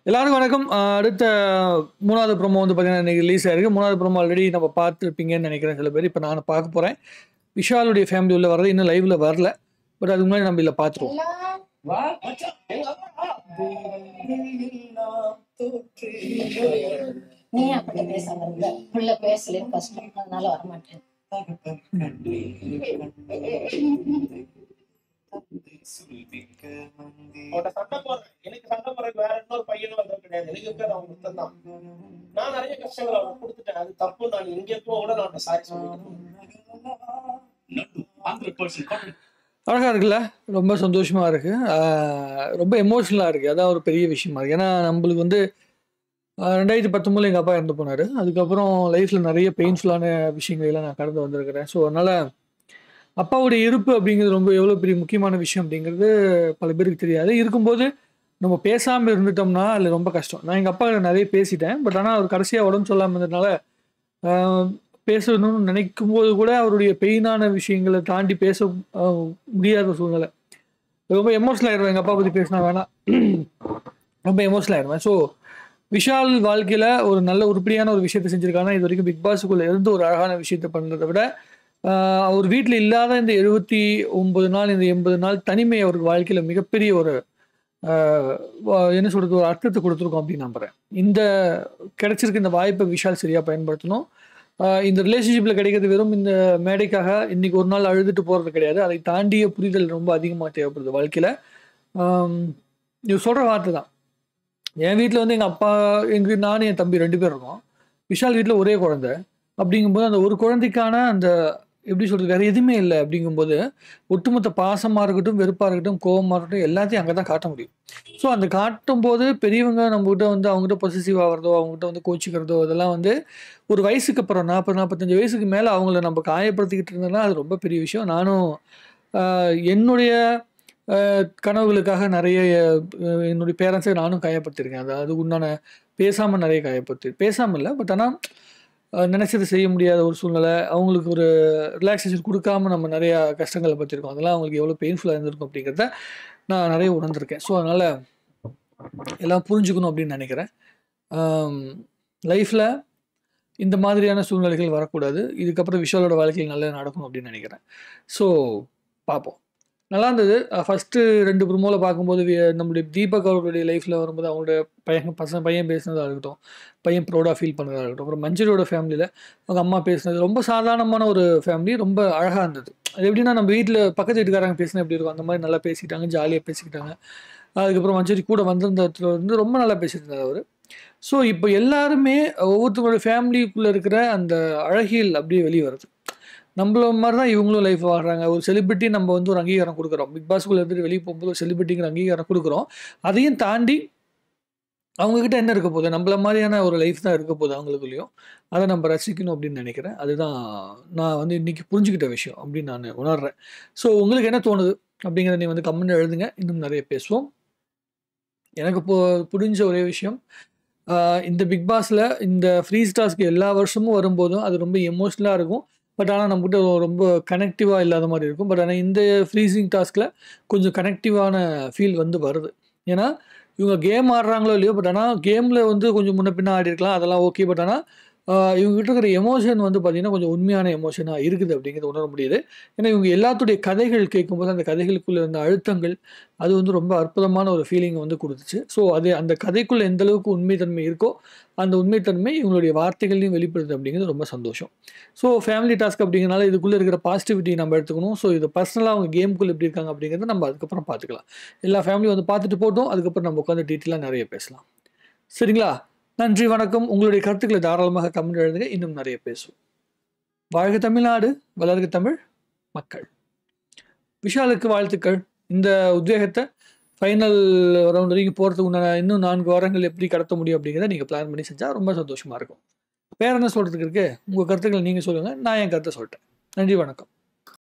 எல்லாருக்கும் வணக்கம். அடுத்த 3வது ப்ரோமோ வந்து பார்த்தீங்கன்னா இன்னைக்கு ரிலீஸ் ஆயிருக்கு. 3வது ப்ரோமோ ஆல்ரெடி நம்ம பார்த்துருப்பீங்கன்னு நினைக்கிறேன் சில பேர். இப்போ நான் பார்க்க போகிறேன். விஷாலுடைய ஃபேமிலி உள்ள வர்றது இன்னும் லைவ்ல வரல. பட் அதுக்கு முன்னாடி நம்ம இதில் பார்த்துருவோம். நீ அப்படி பேசாத, புள்ள பேசல கஷ்டம், அதனால வரமாட்டேன். எனக்கு சண்டை போறதுக்கு வேற இன்னொரு பையனும் வந்து கிடையாது. எனக்கு இருக்கிறது அவங்க மட்டும் தான். நான் நிறைய கஷ்டங்கள் அவனுக்கு கொடுத்துட்டேன். அது தப்பு. நான் இங்க இருக்கோ கூட நான் சாரி சொல்லிட்டேன். அழகாக இருக்குல்ல, ரொம்ப சந்தோஷமாக இருக்குது, ரொம்ப எமோஷ்னலாக இருக்குது. அதான் ஒரு பெரிய விஷயமா இருக்குது. ஏன்னா நம்மளுக்கு வந்து 2019 எங்கள் அப்பா இறந்து போனார். அதுக்கப்புறம் லைஃப்பில் நிறைய பெயின்ஃபுல்லான விஷயங்களெல்லாம் நான் கடந்து வந்திருக்கிறேன். ஸோ அதனால் அப்பாவுடைய இருப்பு அப்படிங்கிறது ரொம்ப எவ்வளோ பெரிய முக்கியமான விஷயம் அப்படிங்கிறது பல பேருக்கு தெரியாது. இருக்கும்போது நம்ம பேசாமல் இருந்துட்டோம்னா அதில் ரொம்ப கஷ்டம். நான் எங்கள் அப்பா நிறைய பேசிட்டேன். பட் ஆனால் அவர் கடைசியாக உடம்பு சொல்லாமல் இருந்ததுனால பேசணும்னு நினைக்கும் போது கூட அவருடைய பெயினான விஷயங்களை தாண்டி பேச முடியாத சூழ்நிலை. ரொம்ப எமோஷனல் ஆயிடுவேன். எங்கள் அப்பா பற்றி பேசினா வேணாம், ரொம்ப எமோஷனல் ஆயிடுவேன். ஸோ விஷால் வாழ்க்கையில் ஒரு நல்ல உருப்படியான ஒரு விஷயத்தை செஞ்சுருக்காங்கன்னா இது வரைக்கும் பிக் பாஸுக்குள்ளே இருந்து ஒரு அழகான விஷயத்தை பண்ணுறதை விட அவர் வீட்டில் இல்லாத இந்த 79 நாள், இந்த 80 நாள் தனிமை அவருக்கு வாழ்க்கையில் மிகப்பெரிய ஒரு என்ன சொல்கிறது, ஒரு அர்த்தத்தை கொடுத்துருக்கோம் அப்படின்னு நம்புகிறேன். இந்த கிடைச்சிருக்க இந்த வாய்ப்பை விஷால் சரியாக பயன்படுத்தணும். இந்த ரிலேஷன்ஷிப்பில் கிடைக்கிறது வெறும் இந்த மேடைக்காக இன்றைக்கி ஒரு நாள் அழுதுட்டு போகிறது கிடையாது. அதை தாண்டிய புரிதல் ரொம்ப அதிகமாக தேவைப்படுது வாழ்க்கையில். இது சொல்கிற வார்த்தை தான். என் வீட்டில் வந்து எங்கள் அப்பா, நானும் என் தம்பி 2 பேர் இருக்கோம். விஷால் வீட்டில் ஒரே குழந்தை. அப்படிங்கும்போது அந்த ஒரு குழந்தைக்கான அந்த எப்படி சொல்கிறது, வேறு எதுவுமே இல்லை. அப்படிங்கும்போது ஒட்டுமொத்த பாசமாக இருக்கட்டும், வெறுப்பாக இருக்கட்டும், கோபமாக இருக்கட்டும், எல்லாத்தையும் அங்கே தான் காட்ட முடியும். ஸோ அந்த காட்டும் போது பெரியவங்க நம்மகிட்ட வந்து அவங்ககிட்ட பொசசிவ் ஆகிறதோ, அவங்ககிட்ட வந்து கோச்சிக்கிறதோ, அதெல்லாம் வந்து ஒரு வயசுக்கு அப்புறம் 40-45 வயசுக்கு மேலே அவங்கள நம்ம காயப்படுத்திக்கிட்டு இருந்தோம்னா அது ரொம்ப பெரிய விஷயம். நானும் என்னுடைய கனவுகளுக்காக நிறைய என்னுடைய பேரண்ட்ஸை நானும் காயப்படுத்தியிருக்கேன். அதாவது உண்டான பேசாமல் நிறைய பேசாமல் இல்லை, பட் ஆனால் நினச்சதை செய்ய முடியாத ஒரு சூழ்நிலை, அவங்களுக்கு ஒரு ரிலாக்ஸேஷன் கொடுக்காம நம்ம நிறையா கஷ்டங்களை பற்றிருக்கோம். அதெல்லாம் அவங்களுக்கு எவ்வளோ பெயின்ஃபுல்லாக இருந்திருக்கும் அப்படிங்கிறத நான் நிறைய உணர்ந்திருக்கேன். ஸோ அதனால் எல்லாம் புரிஞ்சுக்கணும் அப்படின்னு நினைக்கிறேன். லைஃப்பில் இந்த மாதிரியான சூழ்நிலைகள் வரக்கூடாது. இதுக்கப்புறம் விஷாலோட வாழ்க்கையில் நல்லா நடக்கணும் அப்படின்னு நினைக்கிறேன். ஸோ பார்ப்போம். நல்லா இருந்தது. ஃபஸ்ட்டு 2 ப்ரோமோவில் பார்க்கும்போது நம்முடைய தீபக் அவர்களுடைய லைஃப்பில் வரும்போது அவங்களுடைய பையன் பேசுனதாக இருக்கட்டும், பையன் ப்ரௌடாக ஃபீல் பண்ணுறதா இருக்கட்டும், அப்புறம் மஞ்சரியோட ஃபேமிலியில் அவங்க அம்மா பேசுனது ரொம்ப சாதாரணமான ஒரு ஃபேமிலி, ரொம்ப அழகாக இருந்தது. அது எப்படின்னா நம்ம வீட்டில் பக்கத்து வீட்டுக்காரங்க பேசினா எப்படி இருக்கும் அந்த மாதிரி நல்லா பேசிக்கிட்டாங்க, ஜாலியாக பேசிக்கிட்டாங்க. அதுக்கப்புறம் மஞ்சரி கூட வந்திருந்ததுல வந்து ரொம்ப நல்லா பேசியிருந்தார் அவர். ஸோ இப்போ எல்லாருமே ஒவ்வொருத்தரோட ஃபேமிலிக்குள்ளே இருக்கிற அந்த அழகியல் அப்படியே வெளியே வருது. நம்மள மாதிரி தான் இவங்களும் லைஃப் வாழ்கிறாங்க. ஒரு செலிபிரிட்டி நம்ம வந்து ஒரு அங்கீகாரம் கொடுக்குறோம். பிக் பாஸ்க்குள்ளே இருந்துட்டு வெளியே போகும்போது ஒரு செலிபிரிட்டிங்கிற அங்கீகாரம் கொடுக்குறோம். அதையும் தாண்டி அவங்கக்கிட்ட என்ன இருக்க போகுது, நம்மள மாதிரியான ஒரு லைஃப் தான் இருக்க போகுது அவங்களுக்குள்ளேயும். அதை நம்ம ரசிக்கணும் அப்படின்னு நினைக்கிறேன். அதுதான் நான் வந்து இன்றைக்கி புரிஞ்சுக்கிட்ட விஷயம் அப்படின்னு நான் உணர்கிறேன். ஸோ உங்களுக்கு என்ன தோணுது அப்படிங்கிறத நீ வந்து கமெண்ட் எழுதுங்க. இன்னும் நிறைய பேசுவோம். எனக்கு புரிஞ்ச ஒரே விஷயம், இந்த பிக் பாஸில் இந்த ஃப்ரீஸ் டாஸ்க்கு எல்லா வருஷமும் வரும்போதும் அது ரொம்ப எமோஷ்னலாக இருக்கும். பட் ஆனால் நம்மகிட்ட ரொம்ப கனெக்டிவாக இல்லாத மாதிரி இருக்கும். பட் ஆனால் இந்த ஃப்ரீசிங் டாஸ்கில் கொஞ்சம் கனெக்டிவான ஃபீல் வந்து வருது. ஏன்னா இவங்க கேம் ஆடுறாங்களோ இல்லையோ, பட் ஆனால் கேமில் வந்து கொஞ்சம் முன்ன பின்ன ஆடி இருக்கலாம், அதெல்லாம் ஓகே. பட் ஆனால் இவங்ககிட்ட இருக்கிற எமோஷன் வந்து பார்த்திங்கன்னா கொஞ்சம் உண்மையான எமோஷனாக இருக்குது அப்படிங்கிறத உணர முடியுது. ஏன்னா இவங்க எல்லாத்துடைய கதைகள் கேட்கும்போது அந்த கதைகளுக்குள்ளே இருந்த அழுத்தங்கள் அது வந்து ரொம்ப அற்புதமான ஒரு ஃபீலிங்கை வந்து கொடுத்துச்சு. ஸோ அது அந்த கதைக்குள்ளே எந்த அளவுக்கு உண்மைத்தன்மை இருக்கோ அந்த உண்மைத்தன்மை இவங்களுடைய வார்த்தைகளையும் வெளிப்படுது அப்படிங்கிறது ரொம்ப சந்தோஷம். ஸோ ஃபேமிலி டாஸ்க் அப்படிங்கிறனால இதுக்குள்ளே இருக்கிற பாசிட்டிவிட்டி நம்ம எடுத்துக்கணும். ஸோ இது பர்சனலாக அவங்க கேமுக்குள்ளே எப்படி இருக்காங்க அப்படிங்கிறத நம்ம அதுக்கப்புறம் பார்த்துக்கலாம். எல்லா ஃபேமிலியும் வந்து பார்த்துட்டு போட்டோம், அதுக்கப்புறம் நம்ம உட்காந்து டீட்டெயிலாக நிறைய பேசலாம். சரிங்களா? நன்றி, வணக்கம். உங்களுடைய கருத்துக்களை தாராளமாக கமெண்ட் எழுதுங்க. இன்னும் நிறைய பேசுவோம். வாழ்க தமிழ்நாடு, வளர்க தமிழ் மக்கள். விஷாலுக்கு வாழ்த்துக்கள். இந்த உத்வேகத்தை ஃபைனல் ரவுண்ட் வரைக்கும் போகிறதுக்கு உண்டான இன்னும் 4 வாரங்கள் எப்படி கடத்த முடியும் அப்படிங்கிறத நீங்கள் பிளான் பண்ணி செஞ்சால் ரொம்ப சந்தோஷமாக இருக்கும். வேறு என்ன சொல்கிறதுக்கு இருக்குது? உங்கள் கருத்துக்களை நீங்கள் சொல்லுங்கள், நான் என் கருத்தை சொல்லிட்டேன். நன்றி, வணக்கம்.